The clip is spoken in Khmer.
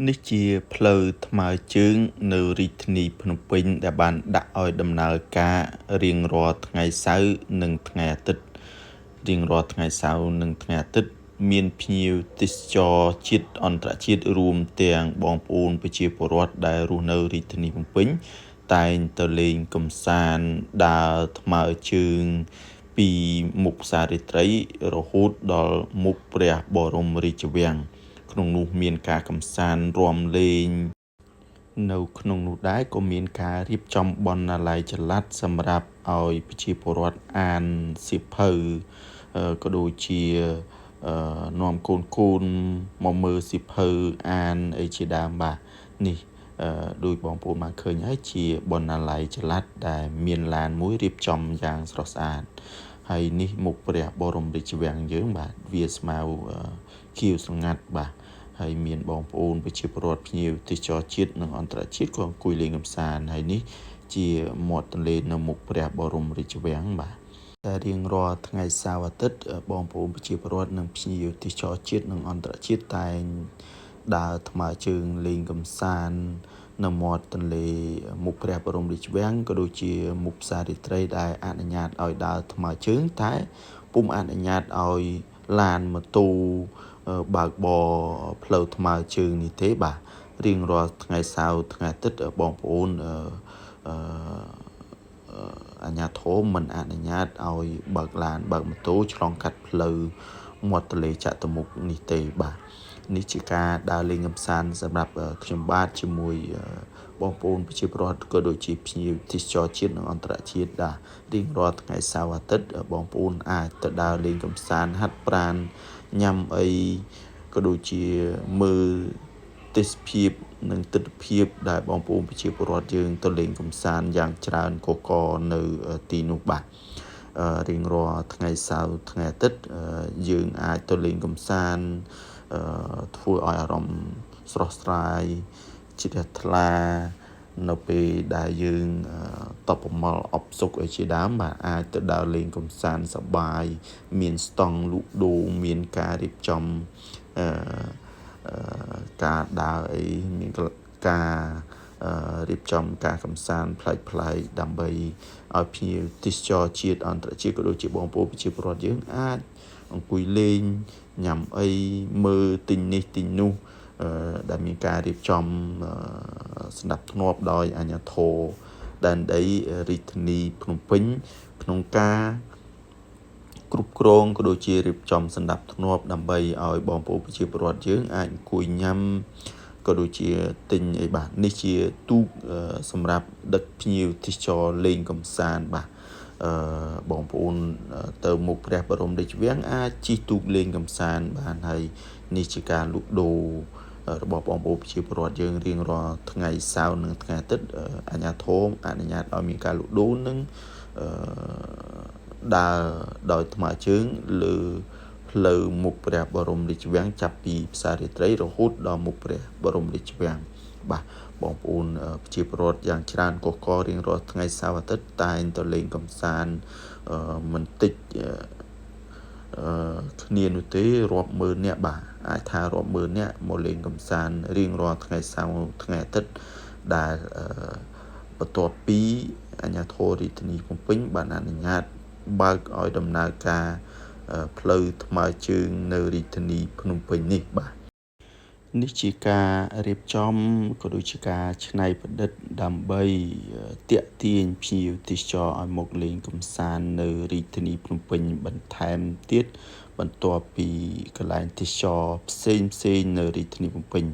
នេះជាផ្លូវថ្មើរជើងនៅរាជធានីភ្នំពេញដែលបានដាក់ឲ្យដំណើរការរៀងរាល់ថ្ងៃសៅរ៍និងថ្ងៃអាទិត្យមានភ្ញៀវទេសចរជាតិអន្តរជាតិរួមទាំងបងប្អូនប្រជាពលរដ្ឋដែលរស់នៅរាជធានីភ្នំពេញតែងទៅលេងកម្សាន្តដើរថ្មើរជើងពីមុខផ្សាររាត្រីរហូតដល់មុខព្រះបរមរាជវាំងក្នុងនោះមានការកម្សាន្តរាំលេងនៅក្នុងនោះដែរក៏មានការរៀបចំបណ្ណាល័យចល័តសម្រាប់ឲ្យប្រជាពលរដ្ឋអានសៀវភៅក៏ដូចជានាំកូនមកមើលសៀវភៅអានអីជាដើមបាទនេះដោយបងប្អូនបានឃើញហើយជាបណ្ណាល័យចល័តដែលមានឡានមួយរៀបចំយ៉ាងស្រស់ស្អាតហើយនេះមុខព្រះបរមរាជវាំងយើងបាទវាស្មៅខៀវស្រងាត់បាទហើយមានបងប្អូនប្រជាពលរដ្ឋភ្ញៀវទេសចរជាតិនិងអន្តរជាតិក៏អង្គុយលេងកម្សាន្តហើយនេះជាមាត់ទន្លេនៅមុខព្រះបរមរាជវាំងបាទតែរៀងរាល់ថ្ងៃសៅរ៍អាទិត្យបងប្អូនប្រជាពលរដ្ឋនិងភ្ញៀវទេសចរជាតិនិងអន្តរជាតិតែងដើរថ្មើរជើងលេងកម្សាន្តនៅមាត់ទន្លេមុខព្រះបរមរាជវាំងក៏ដូចជាមុខផ្សាររាត្រីដែលអនុញ្ញាតឲ្យដើរថ្មើរជើងតែពុំអនុញ្ញាតឲ្យឡានម៉ូតូបើកបរផ្លូវថ្មើរជើងនេះទេបាទរៀងរាល់ថ្ងៃសៅរ៍ថ្ងៃអាទិត្យបងប្អូនអាជ្ញាធរមិនអនុញ្ញាតឲ្យបើកឡានបើកម៉ូតូឆ្លងកាត់ផ្លូវមាត់ទន្លេចតុមុខនេះទេបាទនេះជាការដើរលេងកម្សាន្តសម្រាប់ខ្ញុំបាទជាមួយបងប្អូនប្រជាពលរដ្ឋក៏ដូចជាភ្ញៀវទេសចរជាតិនិងអន្តរជាតិដែររៀងរាល់ថ្ងៃសៅរ៍អាទិត្យបងប្អូនអាចទៅដើរលេងកម្សាន្តហាត់ប្រាណញ៉ាំអីក៏ដូចជាមើលទេសភាពនិងទិដ្ឋភាពដែលបងប្អូនប្រជាពលរដ្ឋយើងទៅលេងកម្សាន្តយ៉ាងច្រើនកកនៅទីនោះបាទរៀងរាល់ថ្ងៃសៅរ៍ថ្ងៃអាទិត្យយើងអាចទៅលេងកម្សាន្តធ្វើឲ្យអារម្មណ៍ស្រស់ស្រាយជ្រះថ្លានៅពេលដែលយើងតបប្រមល់អបសុខអីជាដើមបាទអាចទៅដើរលេងកម្សាន្តសប្បាយមានស្តង់លក់ដូរមានការរៀបចំការដើរអីមានការរៀបចំការកម្សាន្តប្លែកៗដើម្បីឲ្យភ្ញៀវទេសចរជាតិអន្តរជាតិក៏ដូចជាបងប្អូនប្រជាពលរដ្ឋយើងអាចអង្គុយលេងញ៉ាំអីមើលទិញនេះទិញនោះដែលមានការរៀបចំស្ដាប់ធ្នាប់ដោយអាជ្ញាធរដែនដីរាជធានីភ្នំពេញក្នុងការគ្រប់គ្រងក៏ដូចជារៀបចំសណ្ដាប់ធ្នាប់ដើម្បីឲ្យបងប្អូនប្រជាពលរដ្ឋយើងអាចអង្គុយញ៉ាំក៏ដូចជាទិញអីបាទនេះជាទូកសម្រាប់ដឹកភ្ញៀវទេសចរលេងកម្សាន្តបាទបងប្អូនទៅមុខព្រះបរមរាជវាំងអាចជិះទូកលេងកម្សាន្តបានហើយនេះជាការលក់ដូររបស់បងប្អូនប្រជាពលរដ្ឋយើងរៀងរាល់ថ្ងៃសៅរ៍និងថ្ងៃអាទិត្យអាជ្ញាធរអនុញ្ញាតឲ្យមានការលក់ដូរនិងដើរដោយថ្មើរជើងលើផ្លូវមុខព្រះបរមរាជវាំងចាប់ពីផ្សាររាត្រីរហូតដល់មុខព្រះបរមរាជវាំងបាទបងប្អូនប្រជាពលរដ្ឋយ៉ាងច្រើនកករៀងរាល់ថ្ងៃសៅរ៍អាទិត្យតែងទៅលេងកម្សាន្តមិនតិចគ្នានោះទេរាប់ម៉ឺននាក់បាទអាចថារាប់ម៉ឺននាក់មកលេងកម្សាន្តរៀងរាល់ថ្ងៃសៅរ៍ថ្ងៃអាទិត្យដែលបន្ទាប់ពីអាជ្ញាធររាជធានីភ្នំពេញបានអនុញ្ញាតបើកឲ្យដំណើរការផ្លូវថ្មើរជើងនៅរាជធានីភ្នំពេញនេះបាទនេះជាការរៀបចំក៏ដូចជាការច្នៃប្រឌិតដើម្បីទាក់ទាញភ្ញៀវទេសចរឲ្យមកលេងកម្សាន្តនៅរាជធានីភ្នំពេញបន្ថែមទៀតបន្ទាប់ពីកន្លែងទេសចរផ្សេងនៅរាជធានីភ្នំពេញ